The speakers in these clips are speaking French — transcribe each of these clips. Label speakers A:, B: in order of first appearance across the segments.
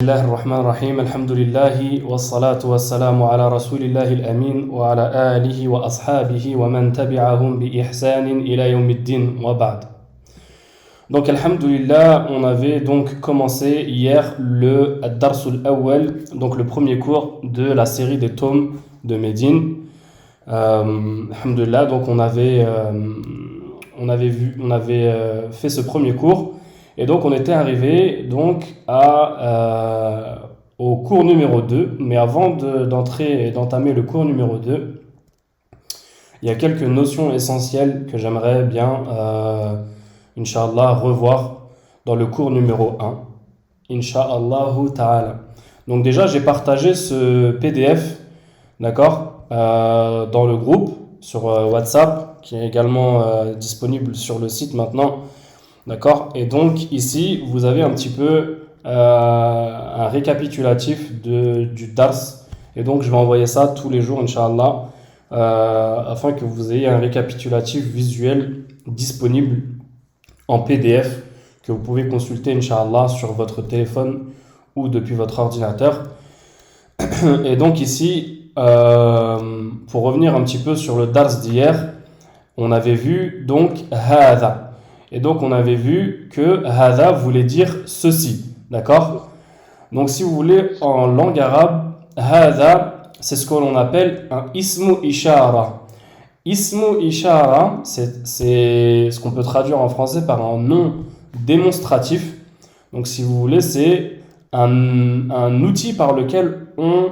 A: الله الرحمن الرحيم الحمد لله والصلاة والسلام على رسول الله الأمين وعلى آله وأصحابه ومن تبعهم بإحسان إلى يوم الدين وبعد. Donc alhamdulillah, on avait donc commencé hier le Ad-Darsul Awwal, donc le premier cours de la série des tomes de Médine. Alhamdulillah, donc on avait fait ce premier cours. Et donc on était arrivé donc au cours numéro 2, mais avant d'entrer et d'entamer le cours numéro 2, il y a quelques notions essentielles que j'aimerais bien, Inch'Allah, revoir dans le cours numéro 1, Inch'Allah ta'ala. Donc déjà j'ai partagé ce PDF, d'accord, dans le groupe sur WhatsApp, qui est également disponible sur le site maintenant. D'accord? Et donc ici, vous avez un petit peu un récapitulatif du Dars. Et donc je vais envoyer ça tous les jours, Inch'Allah, afin que vous ayez un récapitulatif visuel disponible en PDF que vous pouvez consulter, Inch'Allah, sur votre téléphone ou depuis votre ordinateur. Et donc ici, pour revenir un petit peu sur le Dars d'hier, on avait vu donc Hada. Et donc, on avait vu que hada voulait dire ceci, d'accord? Donc, si vous voulez, en langue arabe, hada, c'est ce que l'on appelle un ismu ishara. Ismu ishara, c'est ce qu'on peut traduire en français par un nom démonstratif. Donc, si vous voulez, c'est un outil par lequel on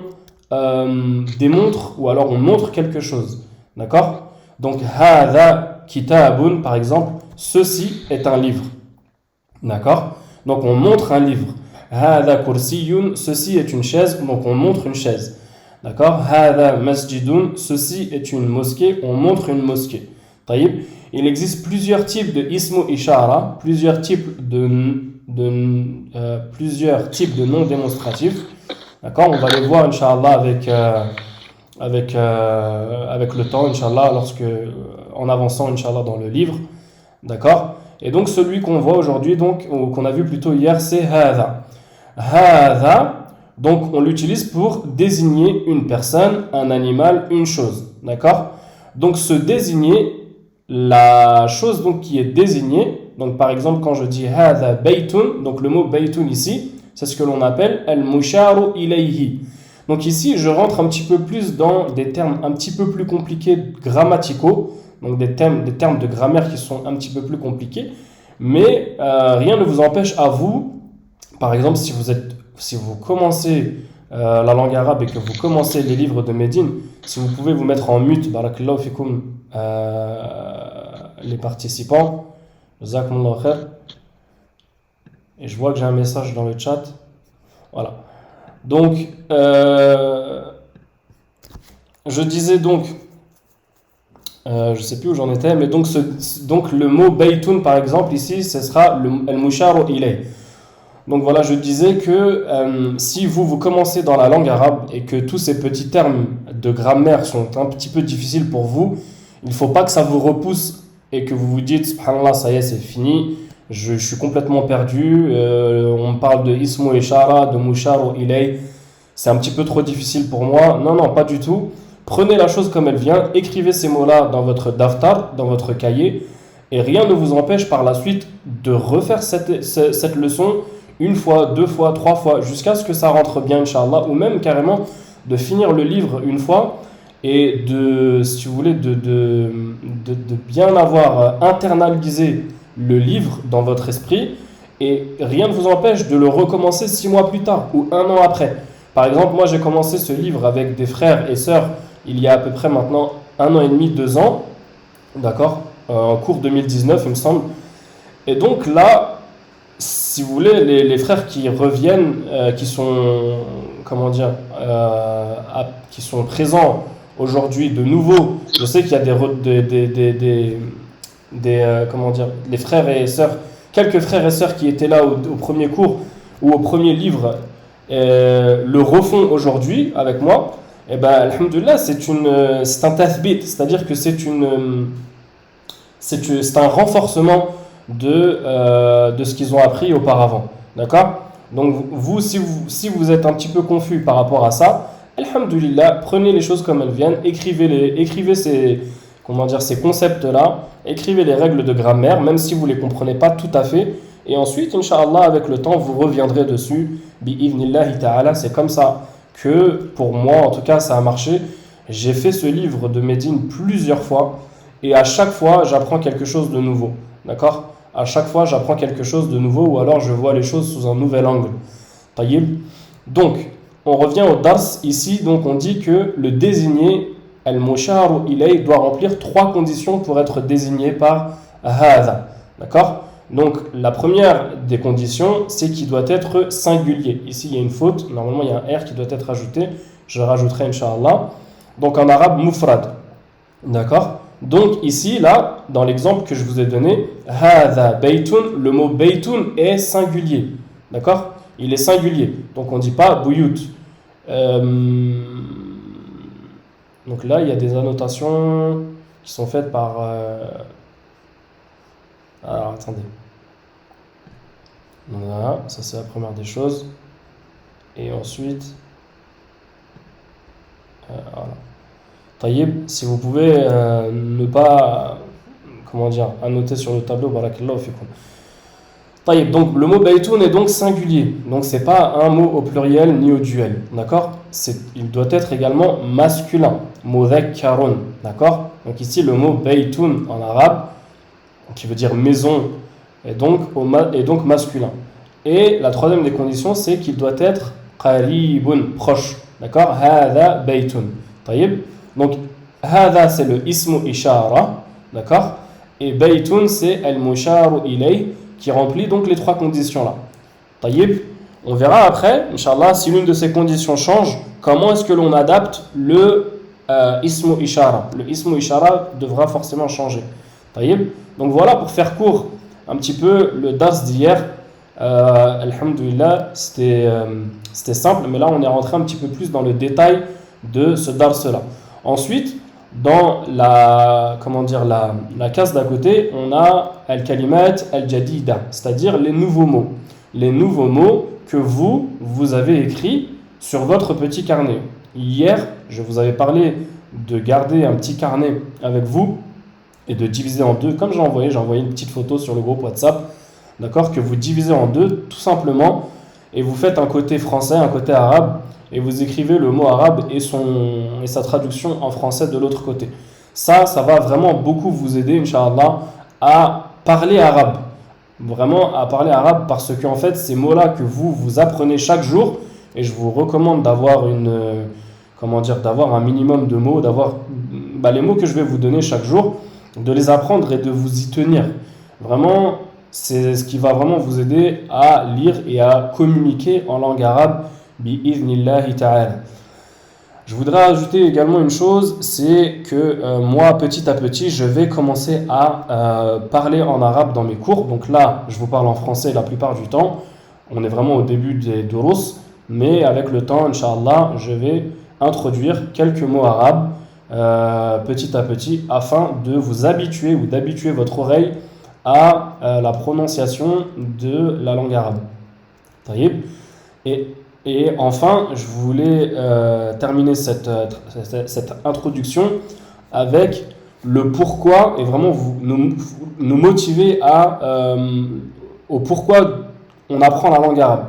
A: démontre ou alors on montre quelque chose, d'accord? Donc, hada kitabun, par exemple, ceci est un livre. D'accord? Donc on montre un livre. Hada kursiyun, ceci est une chaise, donc on montre une chaise. D'accord? Hada masjidun, ceci est une mosquée, on montre une mosquée. Taïb. Il existe plusieurs types de ismu ishara, plusieurs types de noms démonstratifs. D'accord? On va les voir, Inch'Allah, avec le temps, Inch'Allah, en avançant, Inch'Allah, dans le livre. D'accord? Et donc celui qu'on voit aujourd'hui, donc qu'on a vu plutôt hier, c'est hada. Hada, donc on l'utilise pour désigner une personne, un animal, une chose. D'accord? Donc se désigner, la chose donc qui est désignée, donc par exemple quand je dis hada baytun, donc le mot baytun ici, c'est ce que l'on appelle al-musharu ilayhi. Donc ici je rentre un petit peu plus dans des termes un petit peu plus compliqués grammaticaux. Donc des termes de grammaire qui sont un petit peu plus compliqués, mais rien ne vous empêche à vous, par exemple si vous commencez la langue arabe et que vous commencez les livres de Médine, si vous pouvez vous mettre en mute, barakallahu fikum, les participants, jazakumullahu khair. Et je vois que j'ai un message dans le chat, voilà. Donc je disais donc, je ne sais plus où j'en étais, mais donc le mot baytun par exemple ici, ce sera al-musharu ilay. Donc voilà, je disais que si vous commencez dans la langue arabe et que tous ces petits termes de grammaire sont un petit peu difficiles pour vous, il ne faut pas que ça vous repousse et que vous vous dites subhanallah, ça y est, c'est fini, je suis complètement perdu, on parle de ismu ishara, de musharu ilay, c'est un petit peu trop difficile pour moi. Non, pas du tout. Prenez la chose comme elle vient, écrivez ces mots-là dans votre daftar, dans votre cahier, et rien ne vous empêche par la suite de refaire cette leçon une fois, deux fois, trois fois, jusqu'à ce que ça rentre bien, Inch'Allah, ou même carrément de finir le livre une fois et si vous voulez, de bien avoir internalisé le livre dans votre esprit, et rien ne vous empêche de le recommencer 6 mois plus tard ou 1 an après. Par exemple, moi j'ai commencé ce livre avec des frères et sœurs il y a à peu près maintenant 1 an et demi, 2 ans, d'accord, en cours 2019 il me semble. Et donc là, si vous voulez, les frères qui reviennent, qui sont, qui sont présents aujourd'hui de nouveau, je sais qu'il y a les frères et sœurs, quelques frères et sœurs qui étaient là au premier cours ou au premier livre, le refont aujourd'hui avec moi. Et ben, alhamdoulilah, c'est un tathbit, c'est-à-dire que c'est un renforcement de ce qu'ils ont appris auparavant. D'accord? Donc si vous êtes un petit peu confus par rapport à ça, alhamdulillah, prenez les choses comme elles viennent, écrivez ces concepts-là, écrivez les règles de grammaire, même si vous ne les comprenez pas tout à fait. Et ensuite, Inch'Allah, avec le temps, vous reviendrez dessus. Bi'idhnillahi ta'ala, c'est comme ça que, pour moi, en tout cas, ça a marché. J'ai fait ce livre de Médine plusieurs fois, et à chaque fois, j'apprends quelque chose de nouveau. D'accord? À chaque fois, j'apprends quelque chose de nouveau, ou alors je vois les choses sous un nouvel angle. Taïb. Donc, on revient au dars ici. Donc, on dit que le désigné, al-musharu ilay, doit remplir 3 conditions pour être désigné par hadha. D'accord? Donc, la première des conditions, c'est qu'il doit être singulier. Ici, il y a une faute. Normalement, il y a un R qui doit être ajouté. Je le rajouterai, Inch'Allah. Donc, en arabe, mufrad. D'accord? Donc, ici, là, dans l'exemple que je vous ai donné, hadha baytun, le mot baytun est singulier. D'accord? Il est singulier. Donc, on ne dit pas buyut. Donc là, il y a des annotations qui sont faites par... Alors, attendez. Voilà, ça c'est la première des choses. Et ensuite... voilà. Taïb, si vous pouvez ne pas... Comment dire, annoter sur le tableau, barakallahu fikum. Taïb, donc le mot baytoun est donc singulier. Donc c'est pas un mot au pluriel ni au duel. D'accord? Il doit être également masculin. Mudhakkarun. D'accord? Donc ici le mot baytoun en arabe, qui veut dire maison, est donc masculin. Et la troisième des conditions, c'est qu'il doit être qaribun, proche. D'accord? Hadha baytun. Taïb. Donc hadha c'est le ismu ishara. D'accord? Et baytun c'est al-musharu ilay, qui remplit donc les 3 conditions-là. Taïb, on verra après, Inch'Allah, si l'une de ces conditions change, comment est-ce que l'on adapte le ismu ishara. Le ismu ishara devra forcément changer. Taïb. Donc voilà, pour faire court un petit peu le dars d'hier. Alhamdulillah, c'était simple, mais là on est rentré un petit peu plus dans le détail de ce dars-là. Ensuite, dans la case d'à côté, on a al-kalimat al-jadida, c'est-à-dire les nouveaux mots. Les nouveaux mots que vous avez écrits sur votre petit carnet. Hier, je vous avais parlé de garder un petit carnet avec vous et de diviser en 2. Comme j'ai envoyé une petite photo sur le groupe WhatsApp, d'accord, que vous divisez en 2 tout simplement, et vous faites un côté français, un côté arabe, et vous écrivez le mot arabe et sa traduction en français de l'autre côté. Ça va vraiment beaucoup vous aider, Inch'Allah, à parler arabe. Vraiment à parler arabe, parce que en fait, ces mots-là que vous apprenez chaque jour, et je vous recommande d'avoir d'avoir un minimum de mots, d'avoir les mots que je vais vous donner chaque jour, de les apprendre et de vous y tenir. Vraiment, c'est ce qui va vraiment vous aider à lire et à communiquer en langue arabe. Bi'idhnillahi ta'ala. Je voudrais ajouter également une chose, c'est que moi, petit à petit, je vais commencer à parler en arabe dans mes cours. Donc là, je vous parle en français la plupart du temps. On est vraiment au début des durus, mais avec le temps, Inch'Allah, je vais introduire quelques mots arabes petit à petit, afin de vous habituer ou d'habituer votre oreille à la prononciation de la langue arabe. Taïb. Et enfin, je voulais terminer cette introduction avec le pourquoi, et vraiment nous motiver au pourquoi on apprend la langue arabe.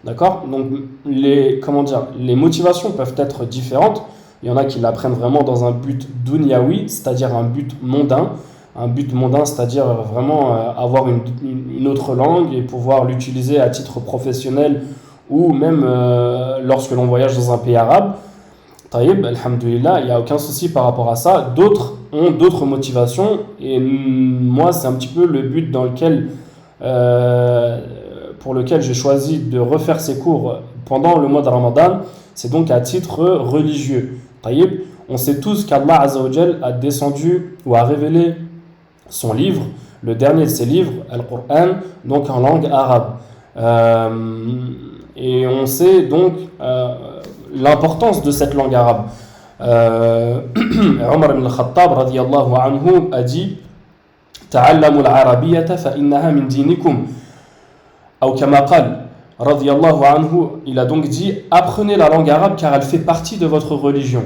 A: D'accord? Donc les motivations peuvent être différentes. Il y en a qui l'apprennent vraiment dans un but dunyawi, c'est-à-dire un but mondain. Un but mondain, c'est-à-dire vraiment avoir une autre langue et pouvoir l'utiliser à titre professionnel, ou même lorsque l'on voyage dans un pays arabe. Taïb, alhamdulillah, il n'y a aucun souci par rapport à ça. D'autres ont d'autres motivations, et moi, c'est un petit peu le but pour lequel j'ai choisi de refaire ces cours pendant le mois de Ramadan. C'est donc à titre religieux. Taïb, on sait tous qu'Allah Azza wa Jal a descendu ou a révélé son livre, le dernier de ses livres, Al-Qur'an, donc en langue arabe. Et on sait donc l'importance de cette langue arabe. Omar ibn al-Khattab radiyallahu anhu a dit تعلموا العربية فإنها من دينكم أو كما قال radiyallahu anhu, il a donc dit: apprenez la langue arabe car elle fait partie de votre religion.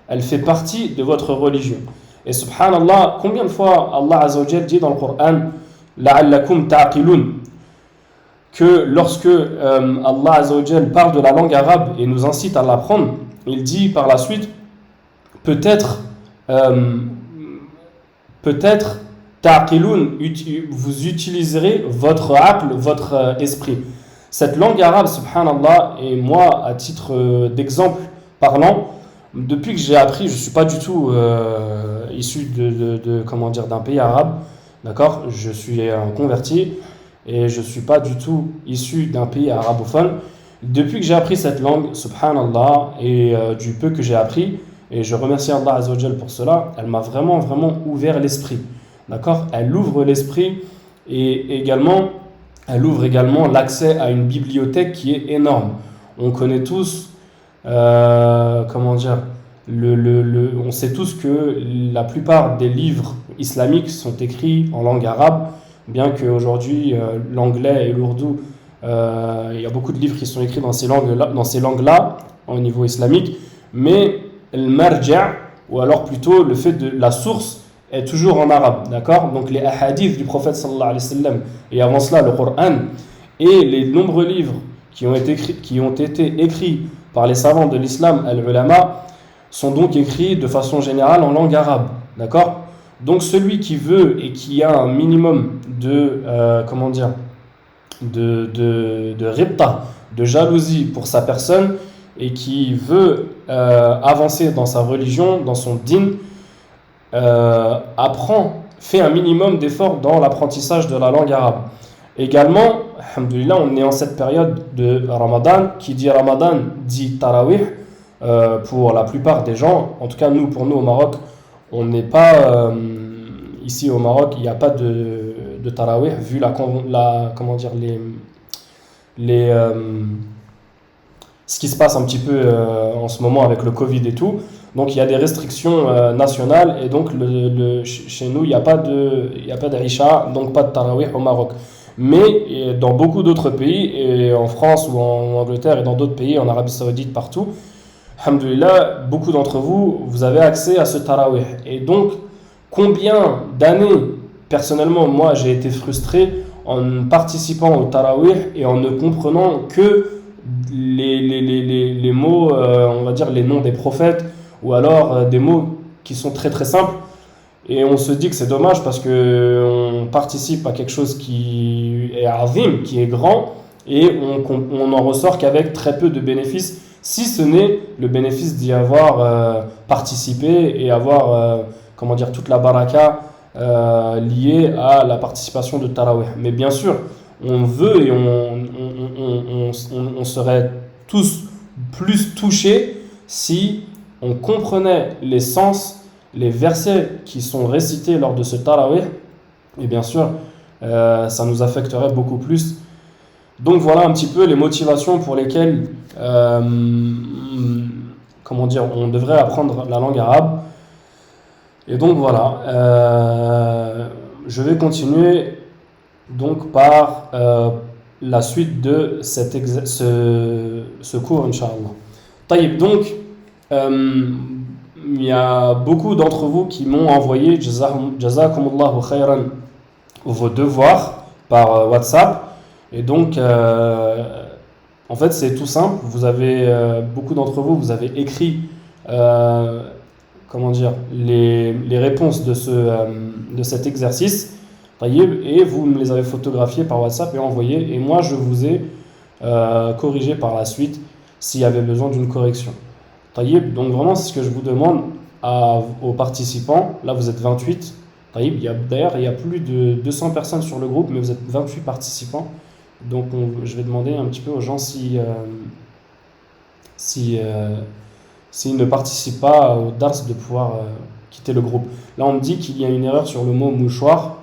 A: Elle fait partie de votre religion. Et subhanallah, combien de fois Allah Azza wa Jal dit dans le Coran: la'allakum ta'qilun, que lorsque Allah Azza wa Jal parle de la langue arabe et nous incite à l'apprendre, il dit par la suite: peut-être ta'qilun, vous utiliserez votre aql, votre esprit. Cette langue arabe, subhanallah, et moi, à titre d'exemple parlant, depuis que j'ai appris, je ne suis pas du tout issu comment dire, d'un pays arabe, d'accord? Je suis un converti et je ne suis pas du tout issu d'un pays arabophone. Depuis que j'ai appris cette langue, subhanallah, et du peu que j'ai appris, et je remercie Allah Azza wa Jal pour cela, elle m'a vraiment, vraiment ouvert l'esprit, d'accord? Elle ouvre l'esprit et également, elle ouvre également l'accès à une bibliothèque qui est énorme. On connaît tous, comment dire, on sait tous que la plupart des livres islamiques sont écrits en langue arabe, bien qu'aujourd'hui l'anglais et l'ourdou, il y a beaucoup de livres qui sont écrits dans ces langues-là au niveau islamique, mais le marja', ou alors plutôt le fait de la source, est toujours en arabe, d'accord? Donc les hadiths du prophète sallallahu alayhi wa sallam, et avant cela le Coran, et les nombreux livres qui ont été écrits par les savants de l'islam, al-ulama, sont donc écrits de façon générale en langue arabe, d'accord? Donc celui qui veut et qui a un minimum de, comment dire, de ribta, de jalousie pour sa personne, et qui veut avancer dans sa religion, dans son din, fait un minimum d'efforts dans l'apprentissage de la langue arabe. Également, alhamdoulilah, on est en cette période de Ramadan. Qui dit Ramadan dit Tarawih. Pour la plupart des gens, en tout cas pour nous au Maroc, on n'est pas ici au Maroc, il n'y a pas de Tarawih vu comment dire, ce qui se passe un petit peu en ce moment avec le Covid et tout. Donc il y a des restrictions nationales et donc chez nous il n'y a pas d'Isha, donc pas de Tarawih au Maroc. Mais dans beaucoup d'autres pays, et en France ou en Angleterre et dans d'autres pays, en Arabie Saoudite, partout, alhamdoulilah, beaucoup d'entre vous, vous avez accès à ce Tarawih. Et donc, combien d'années, personnellement, moi j'ai été frustré en participant au Tarawih et en ne comprenant que les mots, on va dire les noms des prophètes, ou alors des mots qui sont très très simples, et on se dit que c'est dommage parce qu'on participe à quelque chose qui est azim, qui est grand, et on en ressort qu'avec très peu de bénéfices, si ce n'est le bénéfice d'y avoir participé et avoir comment dire, toute la baraka liée à la participation de Tarawih. Mais bien sûr, on veut et on serait tous plus touchés si on comprenait les sens, les versets qui sont récités lors de ce Tarawih, et bien sûr, ça nous affecterait beaucoup plus. Donc voilà un petit peu les motivations pour lesquelles comment dire, on devrait apprendre la langue arabe. Et donc voilà, je vais continuer donc par la suite de ce cours, Inch'Allah. Taïb, donc il y a beaucoup d'entre vous qui m'ont envoyé jazakumullahu khayran vos devoirs par WhatsApp. Et donc en fait c'est tout simple, vous avez beaucoup d'entre vous, vous avez écrit comment dire, les réponses de cet exercice, et vous me les avez photographiées par WhatsApp et envoyées, et moi je vous ai corrigé par la suite s'il y avait besoin d'une correction. Donc vraiment c'est ce que je vous demande aux participants. Là vous êtes 28. D'ailleurs il y a plus de 200 personnes sur le groupe, mais vous êtes 28 participants. Donc je vais demander un petit peu aux gens s'ils ne participent pas au dars de pouvoir quitter le groupe. Là on me dit qu'il y a une erreur sur le mot mouchoir.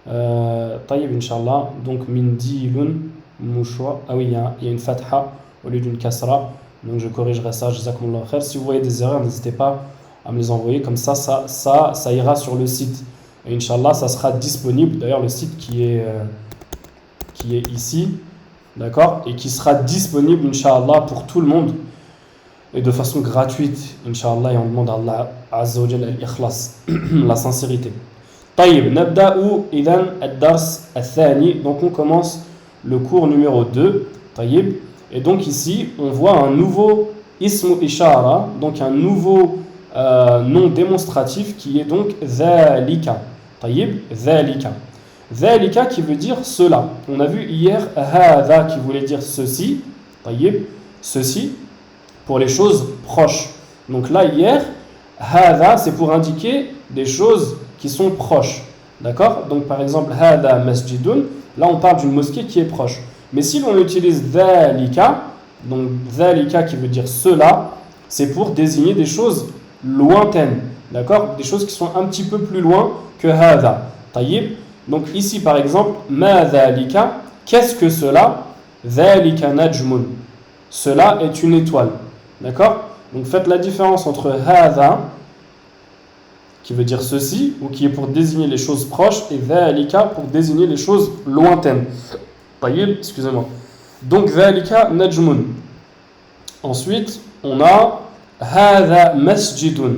A: Inch'Allah. Donc mindilun, mouchoir. Ah oui, il y a une fatha au lieu d'une kasra. Donc je corrigerai ça, jazakumullahu khair. Si vous voyez des erreurs, n'hésitez pas à me les envoyer, comme ça ira sur le site. Et Inch'Allah, ça sera disponible. D'ailleurs, le site qui est ici, d'accord, et qui sera disponible, Inch'Allah, pour tout le monde, et de façon gratuite, Inch'Allah, et on demande à Allah Azza wa Jalla al-ikhlas, la sincérité. طيب نبدأ إذن الدرس الثاني. Donc on commence le cours numéro 2. طيب. Et donc ici on voit un nouveau ismu ishara, donc un nouveau nom démonstratif qui est donc dhalika. طيب. dhalika. Dhalika qui veut dire cela. On a vu hier hadha qui voulait dire ceci. طيب. Ceci pour les choses proches. Donc là hier hadha c'est pour indiquer des choses qui sont proches, d'accord? Donc par exemple hada masjidun, là on parle d'une mosquée qui est proche. Mais si l'on utilise dhalika, donc dhalika qui veut dire cela, c'est pour désigner des choses lointaines, d'accord? Des choses qui sont un petit peu plus loin que hada. Tayyib. Donc ici par exemple ma dhalika, qu'est-ce que cela? Dhalika najmun, cela est une étoile, d'accord? Donc faites la différence entre hada qui veut dire ceci, ou qui est pour désigner les choses proches, et dhalika pour désigner les choses lointaines. Tayyib, excusez-moi. Donc dhalika najmun. Ensuite, on a hadha masjidun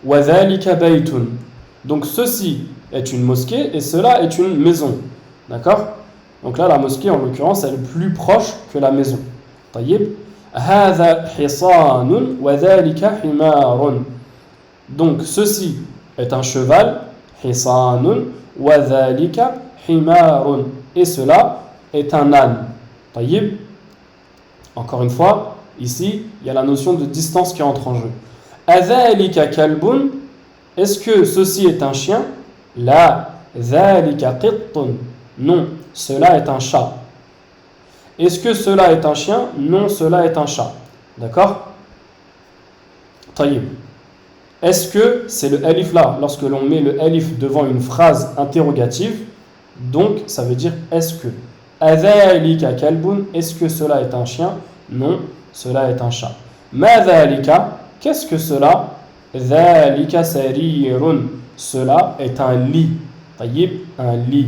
A: wa dhalika baytun. Donc ceci est une mosquée et cela est une maison. D'accord? Donc là, la mosquée, en l'occurrence, elle est plus proche que la maison. Tayyib. Hadha hisanun wa dhalika himarun. Donc ceci est un cheval, hisanun, wa dhalika himarun, et cela est un âne. Tayyib. Encore une fois, ici, il y a la notion de distance qui entre en jeu. Adhalika kalbun, est-ce que ceci est un chien? La, dhalika qittun, non, cela est un chat. Est-ce que cela est un chien? Non, cela est un chat. D'accord? Tayyib. Est-ce que c'est le alif là, lorsque l'on met le alif devant une phrase interrogative, donc ça veut dire est-ce que. Adhalika kalbun, est-ce que cela est un chien? Non, cela est un chat. Ma dhalika, qu'est-ce que cela? Dhalika sarirun, cela est un lit. Tayyib, un lit.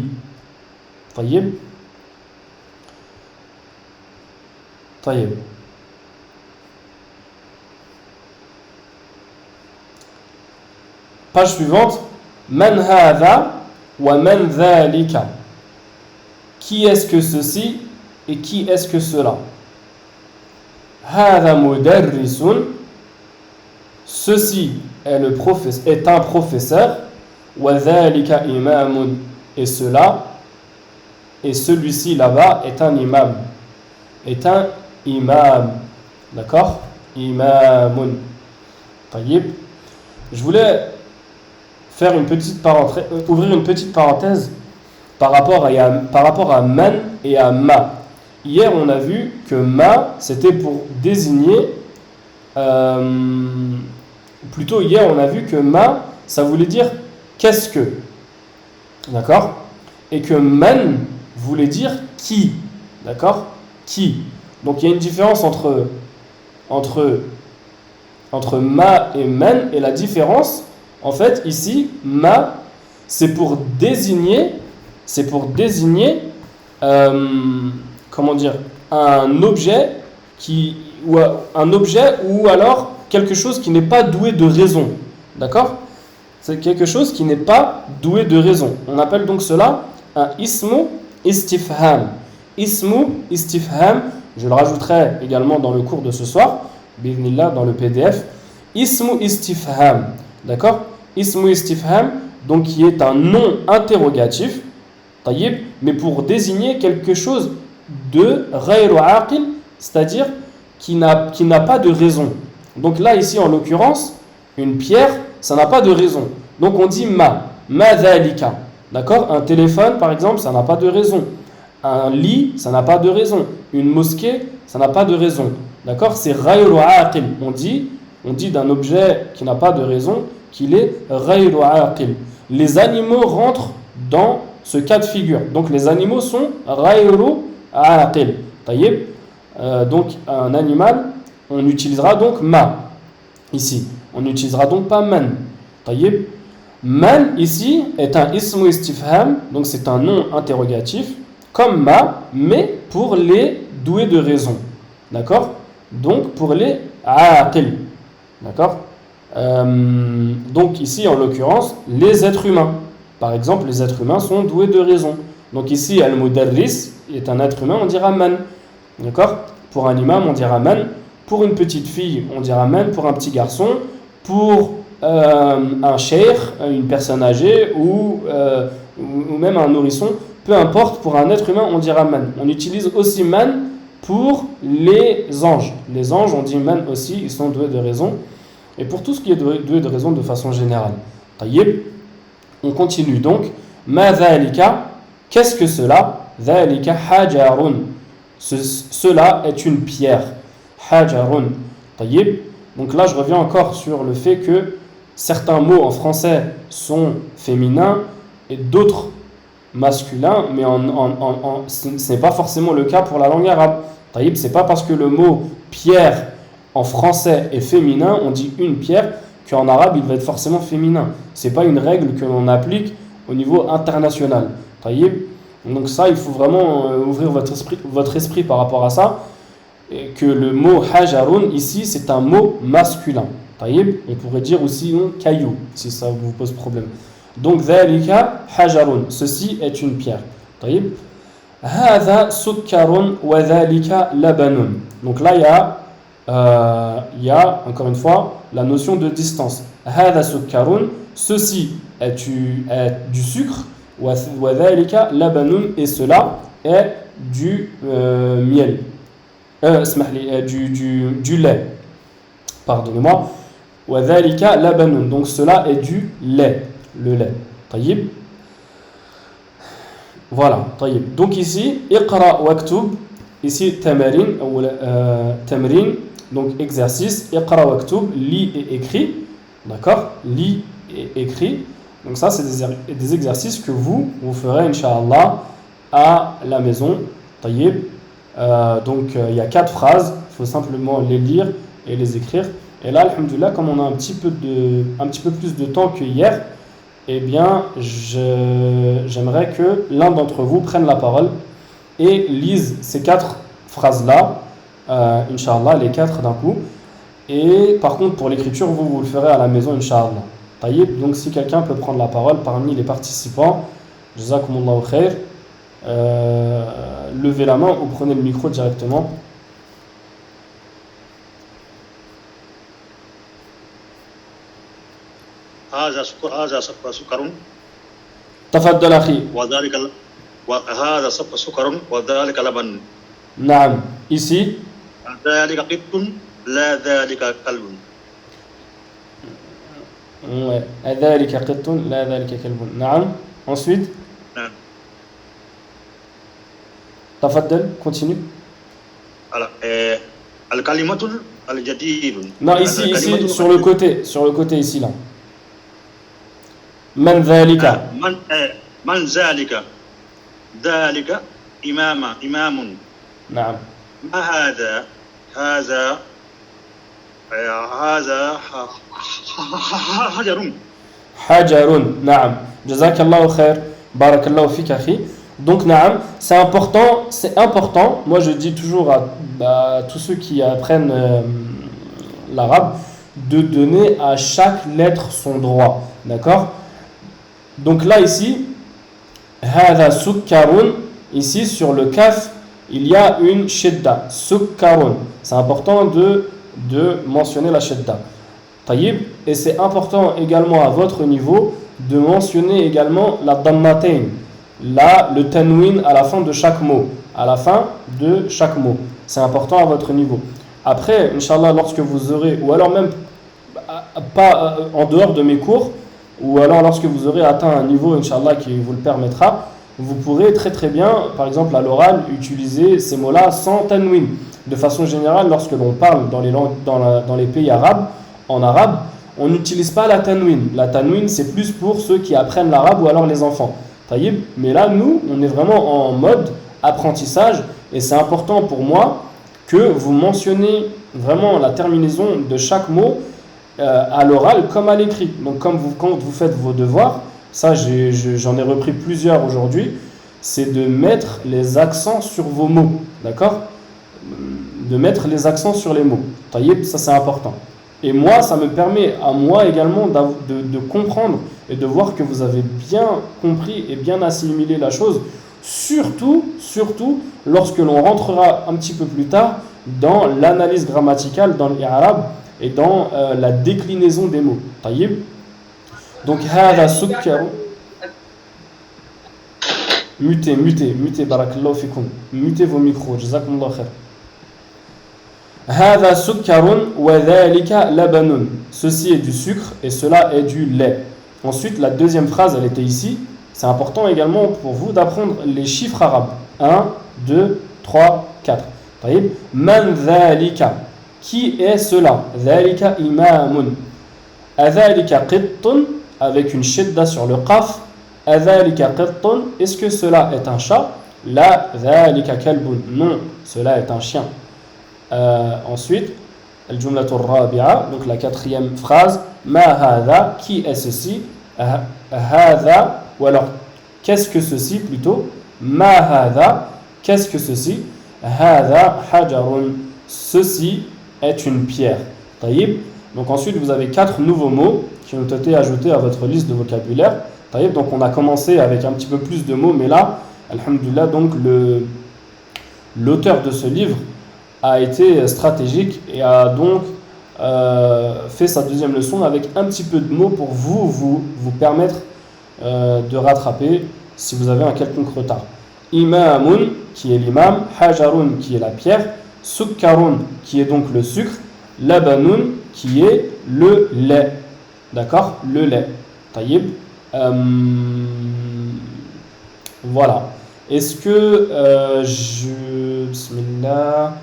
A: Tayyib. Tayyib. Page suivante. Man hadha wa man dhalika. Qui est-ce que ceci et qui est-ce que cela? Hadha mudarrisun. Ceci est un professeur. Wa dhalika imamun. Et cela, et celui-ci là-bas est un imam. Est un imam. D'accord? Imamun. Tayyib. Je voulais faire une petite parenthèse, ouvrir une petite parenthèse par rapport à man et à ma. Hier, on a vu que ma, c'était pour désigner... plutôt, hier, on a vu que ma, ça voulait dire qu'est-ce que. D'accord? Et que man voulait dire qui. D'accord? Qui. Donc, il y a une différence entre ma et man, et la différence, en fait, ici, ma, c'est pour désigner, comment dire, un objet ou alors quelque chose qui n'est pas doué de raison. D'accord? C'est quelque chose qui n'est pas doué de raison. On appelle donc cela un ismu istifham. Ismu istifham, je le rajouterai également dans le cours de ce soir, bismillah, dans le PDF. Ismu istifham. D'accord? Ismu istifham, donc qui est un nom interrogatif, tayyib, mais pour désigner quelque chose de ghayru aqil, c'est-à-dire qui n'a pas de raison. Donc là, ici, en l'occurrence, une pierre, ça n'a pas de raison. Donc on dit ma dhalika. D'accord? Un téléphone, par exemple, ça n'a pas de raison. Un lit, ça n'a pas de raison. Une mosquée, ça n'a pas de raison. D'accord? C'est ghayru aqil. On dit d'un objet qui n'a pas de raison qu'il est ghayru aqil. Les animaux rentrent dans ce cas de figure. Donc les animaux sont ghayru aqil. Tayyib. Donc un animal, on utilisera donc ma ici. On n'utilisera donc pas man. Tayyib. Man ici est un ismu istifham, donc c'est un nom interrogatif. comme ma, mais pour les doués de raison. D'accord? Donc pour les aqil. D'accord? Donc ici, en l'occurrence, les êtres humains. Par exemple, les êtres humains sont doués de raison. Donc ici, al-mudarris est un être humain, on dira man. D'accord? Pour un imam, on dira man. Pour une petite fille, on dira man. Pour un petit garçon, pour un cheikh, une personne âgée ou même un nourrisson, peu importe, pour un être humain, on dira man. On utilise aussi man pour les anges. Les anges, on dit man aussi, ils sont doués de raison. Et pour tout ce qui est doué de raison de façon générale. Taïeb, on continue donc. Ma dhalika, qu'est-ce que cela? Dhalika hajarun. Cela est une pierre. Hajarun. Taïeb. Donc là, je reviens encore sur le fait que certains mots en français sont féminins et d'autres masculins, mais ce n'est pas forcément le cas pour la langue arabe. Taïeb, c'est pas parce que le mot pierre en français est féminin, on dit une pierre, qu'en arabe il va être forcément féminin. C'est pas une règle que l'on applique au niveau international. Taïeb. Donc ça, il faut vraiment ouvrir votre esprit par rapport à ça, et que le mot hajarun ici c'est un mot masculin. Taïeb. On pourrait dire aussi caillou si ça vous pose problème. Donc dhalika hajarun, ceci est une pierre. Taïeb. Hadha sukkarun wa dhalika labanun. Donc là il y a encore une fois la notion de distance. Hadha sukkarun, ceci est du sucre, wa dhalika labanun, et cela est du miel. Du lait. Pardonnez-moi. Wa dhalika labanun, donc cela est du lait, le lait. Taïb. Voilà, taïb. Donc ici, iqra waktub, ici tamarin, tamrin, donc exercice, iqra waktub, lis et écris. D'accord? Lis et écris. Donc ça, c'est des exercices que vous ferez, Inch'Allah, à la maison. Taïb. Donc il y a 4 phrases, il faut simplement les lire et les écrire. Et là, alhamdoulilah, comme on a un petit peu plus de temps que hier, eh bien, j'aimerais que l'un d'entre vous prenne la parole et lise ces 4 phrases-là, Inch'Allah, les 4 d'un coup. Et par contre, pour l'écriture, vous le ferez à la maison, Inch'Allah. Taïb. Donc si quelqu'un peut prendre la parole parmi les participants, Jazakumullahu khair, levez la main ou prenez le micro directement.
B: هذا سكر
A: تفضل أخي.
B: وهذا سكر وذلك لبن.
A: نعم. Ici.
B: ذلك قط لا ذلك كلب.
A: Ouais. ذلك قط لا ذلك كلب. نعم. Ensuite.
B: نعم.
A: تفضل. Continue.
B: Alors, الكلمة الجديد.
A: Non, ici, sur le côté ici là. من ذلك.
B: من ذلك. ذلك إمام.
A: نعم.
B: ما هذا حجر.
A: حجر. نعم. جزاك الله خير. بارك الله فيك أخي. Donc, naam, c'est important. Moi, je dis toujours à tous ceux qui apprennent l'arabe de donner à chaque lettre son droit. D'accord? Donc là, ici, hada sukkarun, ici sur le kaf, il y a une shidda. Sukkarun. C'est important de mentionner la shidda. Taïb. Et c'est important également à votre niveau de mentionner également la dammatain. Là, le tanwin à la fin de chaque mot. À la fin de chaque mot. C'est important à votre niveau. Après, Inch'Allah, lorsque vous aurez, ou alors même pas en dehors de mes cours, ou alors lorsque vous aurez atteint un niveau, Inch'Allah, qui vous le permettra, vous pourrez très très bien, par exemple à l'oral, utiliser ces mots-là sans tanwin. De façon générale, lorsque l'on parle dans les pays arabes, en arabe, on n'utilise pas la tanwin. La tanwin, c'est plus pour ceux qui apprennent l'arabe ou alors les enfants. Taïb. Mais là, nous, on est vraiment en mode apprentissage et c'est important pour moi que vous mentionnez vraiment la terminaison de chaque mot à l'oral comme à l'écrit. Donc quand vous faites vos devoirs, ça j'en ai repris plusieurs aujourd'hui, c'est de mettre les accents sur vos mots, d'accord? De mettre les accents sur les mots. Taïeb, ça c'est important. Et moi, ça me permet à moi également de comprendre et de voir que vous avez bien compris et bien assimilé la chose, surtout lorsque l'on rentrera un petit peu plus tard dans l'analyse grammaticale, dans l'arabe et dans la déclinaison des mots. Taïeb. Donc, hada sukkaru. Mutez, barakallahu fikum. Mutez vos micros, jazakumullah khair. Hada sukkarun wa dhalika labanun. Ceci est du sucre et cela est du lait. Ensuite, la deuxième phrase, elle était ici. C'est important également pour vous d'apprendre les chiffres arabes. 1, 2, 3, 4. Taïb. Man dhalika. Qui est cela? Dhalika imamun. Adhalika qittun. Avec une shidda sur le qaf. Adhalika qittun. Est-ce que cela est un chat? La dhalika kalbun. Non, cela est un chien. Ensuite, al-jumlatur rabi'a, donc la quatrième phrase, ma hadha, qui est ceci? Hadha, ou alors qu'est-ce que ceci plutôt? Ma hadha, qu'est-ce que ceci? Hadha hajarun, ceci est une pierre. Taïb. Donc ensuite vous avez 4 nouveaux mots qui ont été ajoutés à votre liste de vocabulaire. Taïb. Donc on a commencé avec un petit peu plus de mots, mais là, alhamdulillah, donc l'auteur de ce livre a été stratégique et a donc fait sa deuxième leçon avec un petit peu de mots pour vous permettre de rattraper si vous avez un quelconque retard. Imamun, qui est l'imam, hajarun, qui est la pierre, sukkarun, qui est donc le sucre, labanun, qui est le lait. D'accord? Le lait. Taïb. Voilà. Est-ce que Bismillah.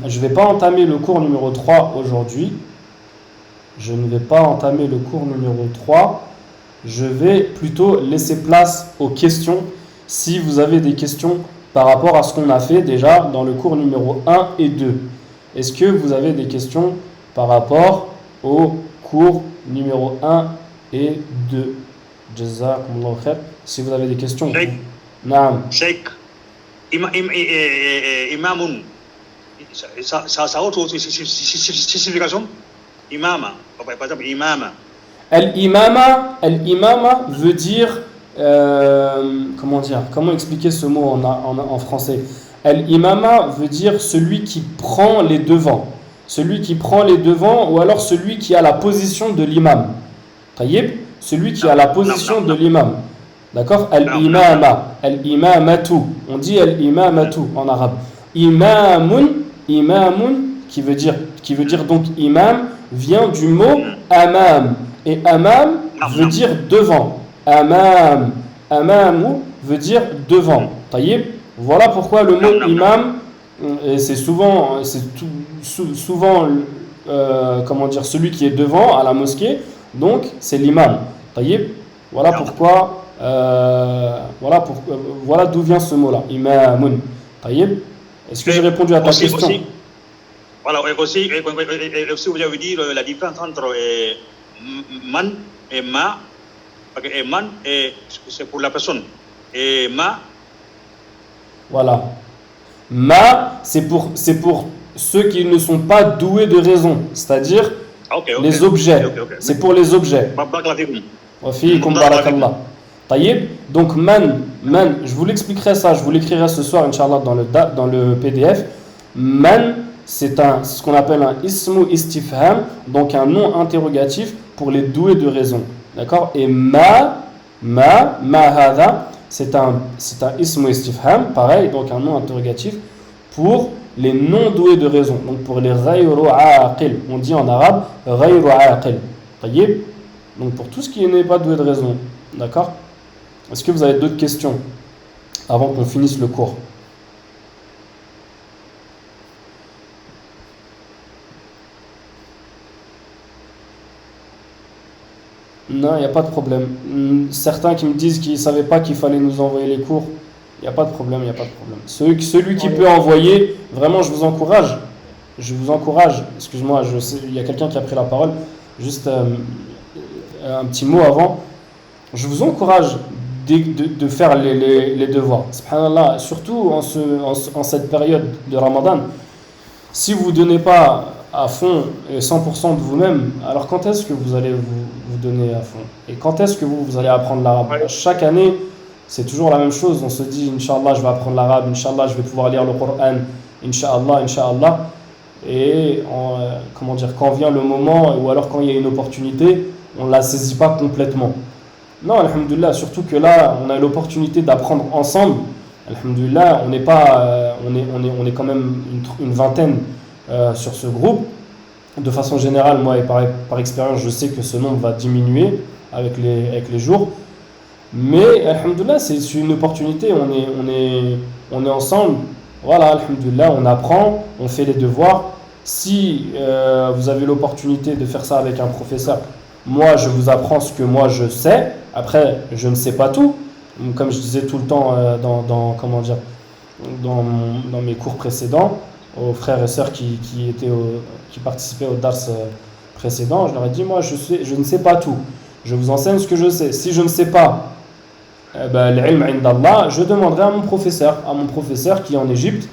A: Je ne vais pas entamer le cours numéro 3 aujourd'hui. Je ne vais pas entamer le cours numéro 3. Je vais plutôt laisser place aux questions. Si vous avez des questions par rapport à ce qu'on a fait déjà dans le cours numéro 1 et 2. Est-ce que vous avez des questions par rapport au cours numéro 1 et 2? Jazakumullahu khair. Si vous avez des questions. Naam.
B: Sheikh, imamun. Ça autre signification? Imama. Par exemple, imama.
A: Al-imama veut dire comment expliquer ce mot en français? Al-imama veut dire celui qui prend les devants. Celui qui prend les devants ou alors celui qui a la position de l'imam. Taïb, celui qui a la position de l'imam. D'accord? Al-imama, al-imamatu. On dit al-imamatu en arabe. Imamun, qui veut dire donc imam, vient du mot amam. Et amam veut dire devant. Amamu veut dire devant. Taïb. Voilà pourquoi le mot imam, c'est souvent celui qui est devant à la mosquée, donc c'est l'imam. Taïb. Voilà pourquoi, voilà d'où vient ce mot-là, imamun. Taïb. Est-ce que j'ai répondu à ta question?
B: Voilà, aussi vous avez dit la différence entre man et ma. Et man, c'est pour la personne. Et ma.
A: Voilà. Ma, c'est pour ceux qui ne sont pas doués de raison, c'est-à-dire les objets. C'est pour les objets. Taïb. Donc man, je vous l'expliquerai ça, je vous l'écrirai ce soir, Inch'Allah, dans le PDF. Man, c'est ce qu'on appelle un ismu istifham, donc un nom interrogatif pour les doués de raison. D'accord? Et ma hadha, c'est un ismu istifham, pareil, donc un nom interrogatif pour les non doués de raison, donc pour les ghayru aqil. On dit en arabe ghayru aqil. Taïb. Donc pour tout ce qui n'est pas doué de raison. D'accord? Est-ce que vous avez d'autres questions avant qu'on finisse le cours? Non, il n'y a pas de problème. Certains qui me disent qu'ils ne savaient pas qu'il fallait nous envoyer les cours, il n'y a pas de problème, Celui qui peut envoyer, vraiment je vous encourage. Excuse-moi, il y a quelqu'un qui a pris la parole. Juste un petit mot avant. Je vous encourage de faire les devoirs. Subhanallah, surtout en cette période de Ramadan, si vous ne donnez pas à fond et 100% de vous-même, alors quand est-ce que vous allez vous donner à fond? Et quand est-ce que vous allez apprendre l'arabe? Chaque année, c'est toujours la même chose. On se dit, Inch'Allah, je vais apprendre l'arabe, Inch'Allah, je vais pouvoir lire le Coran, Inch'Allah, Inch'Allah. Et comment dire, quand vient le moment, ou alors quand il y a une opportunité, on ne la saisit pas complètement. Non, alhamdoulilah, surtout que là, on a l'opportunité d'apprendre ensemble. Alhamdoulilah, on n'est pas, on est quand même une vingtaine sur ce groupe. De façon générale, moi, et par expérience, je sais que ce nombre va diminuer avec les jours. Mais, alhamdoulilah, c'est une opportunité, on est ensemble. Voilà, alhamdoulilah, on apprend, on fait les devoirs. Si vous avez l'opportunité de faire ça avec un professeur, moi, je vous apprends ce que moi je sais. Après, je ne sais pas tout. Comme je disais tout le temps dans mes cours précédents, aux frères et sœurs qui participaient au dars précédent, je leur ai dit, moi, je ne sais pas tout. Je vous enseigne ce que je sais. Si je ne sais pas, l'ilm indallah, je demanderai à mon professeur qui est en Égypte,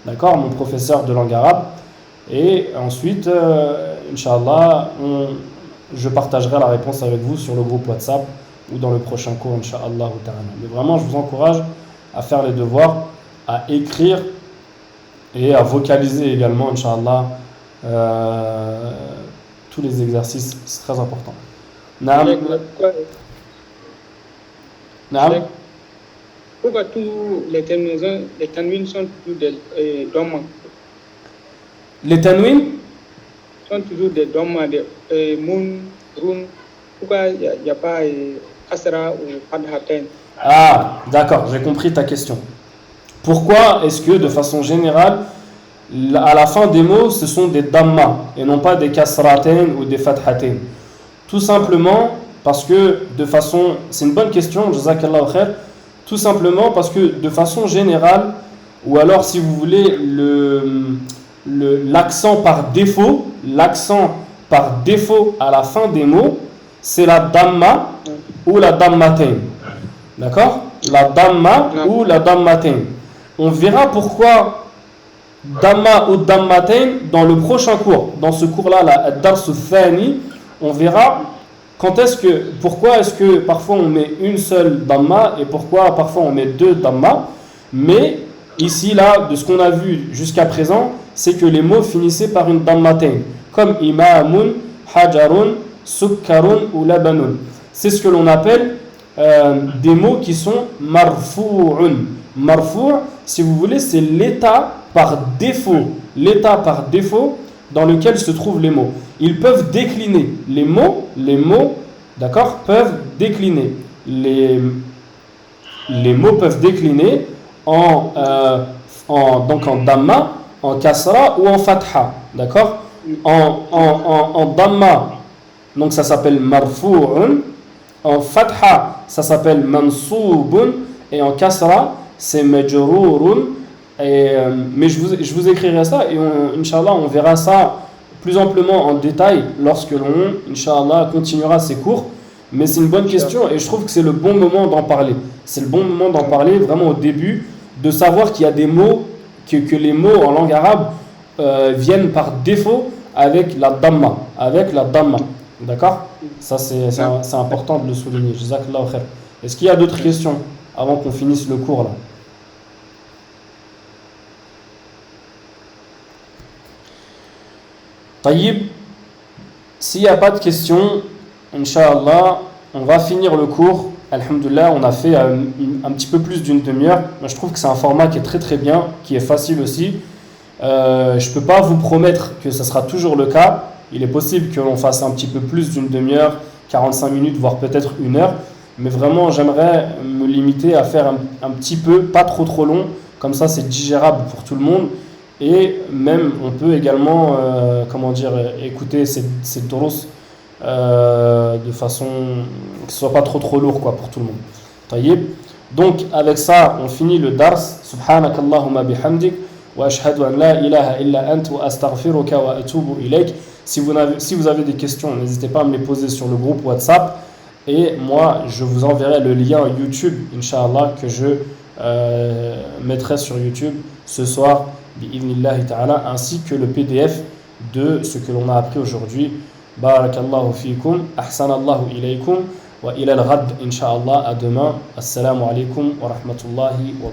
A: d'accord, mon professeur de langue arabe. Et ensuite, Inch'Allah, je partagerai la réponse avec vous sur le groupe WhatsApp ou dans le prochain cours, Inch'Allah. Mais vraiment, je vous encourage à faire les devoirs, à écrire et à vocaliser également, Inch'Allah, tous les exercices. C'est très important. Naam.
C: Pourquoi tous les tanwins sont toujours des dhamma?
A: Les tanwins
C: sont toujours des dhamma, des moon, run. Pourquoi il n'y a pas kasra ou fadhatain?
A: Ah, d'accord, j'ai compris ta question. Pourquoi est-ce que, de façon générale, à la fin des mots, ce sont des dhamma et non pas des kasratain ou des fathatain? Tout simplement parce que, c'est une bonne question, jazakallahu khair, tout simplement parce que, de façon générale, ou alors, si vous voulez, l'accent par défaut à la fin des mots, c'est la dhamma ou la dhammatain. D'accord? La dhamma ou la dhammatain. On verra pourquoi dhamma ou dhammatain dans le prochain cours. Dans ce cours-là, la darsu thani, on verra pourquoi est-ce que parfois on met une seule dhamma et pourquoi parfois on met deux dhamma. Mais ici, là, de ce qu'on a vu jusqu'à présent, c'est que les mots finissaient par une dhammatain, comme imamun, hajarun, sukkarun ou labanun. C'est ce que l'on appelle des mots qui sont marfu'un. Marfu', si vous voulez, c'est l'état par défaut dans lequel se trouvent les mots. Ils peuvent décliner. Les mots, d'accord, peuvent décliner. Les mots peuvent décliner en dhamma, en kasra ou en fatha, d'accord? En dhamma, donc ça s'appelle marfu'un. En fatha, ça s'appelle mansoubun. Et en kasra, c'est majrurun. Mais je vous écrirai ça et Inch'Allah, on verra ça plus amplement en détail lorsque l'on, Inch'Allah, continuera ces cours. Mais c'est une bonne question et je trouve que c'est le bon moment d'en parler. C'est le bon moment d'en parler vraiment au début, de savoir qu'il y a des mots, que les mots en langue arabe viennent par défaut avec la dhamma. D'accord? Ça, c'est important de le souligner. Jazakallahu khair. Est-ce qu'il y a d'autres questions avant qu'on finisse le cours là? Taïb, s'il n'y a pas de questions, Inch'Allah, on va finir le cours. Alhamdulillah, on a fait un petit peu plus d'une demi-heure. Je trouve que c'est un format qui est très très bien, qui est facile aussi. Je ne peux pas vous promettre que ce sera toujours le cas. Il est possible que l'on fasse un petit peu plus d'une demi-heure, 45 minutes, voire peut-être une heure. Mais vraiment, j'aimerais me limiter à faire un petit peu, pas trop long. Comme ça, c'est digérable pour tout le monde. Et même, on peut également, écouter ces durus de façon que ce soit pas trop lourd pour tout le monde. Taïb. Donc, avec ça, on finit le dars. Subhanakallahumma bihamdik. Wa ashhadu an la ilaha illa ant wa astaghfiruka wa atubu ilayk. Si vous avez des questions, n'hésitez pas à me les poser sur le groupe WhatsApp. Et moi, je vous enverrai le lien YouTube, Inch'Allah, que je mettrai sur YouTube ce soir, bi'idhnillahi ta'ala, ainsi que le PDF de ce que l'on a appris aujourd'hui. Barakallahu fikum, ahsanallahu ilaykum, wa ila al-ghad, Inch'Allah, à demain. Assalamu alaikum wa rahmatullahi wa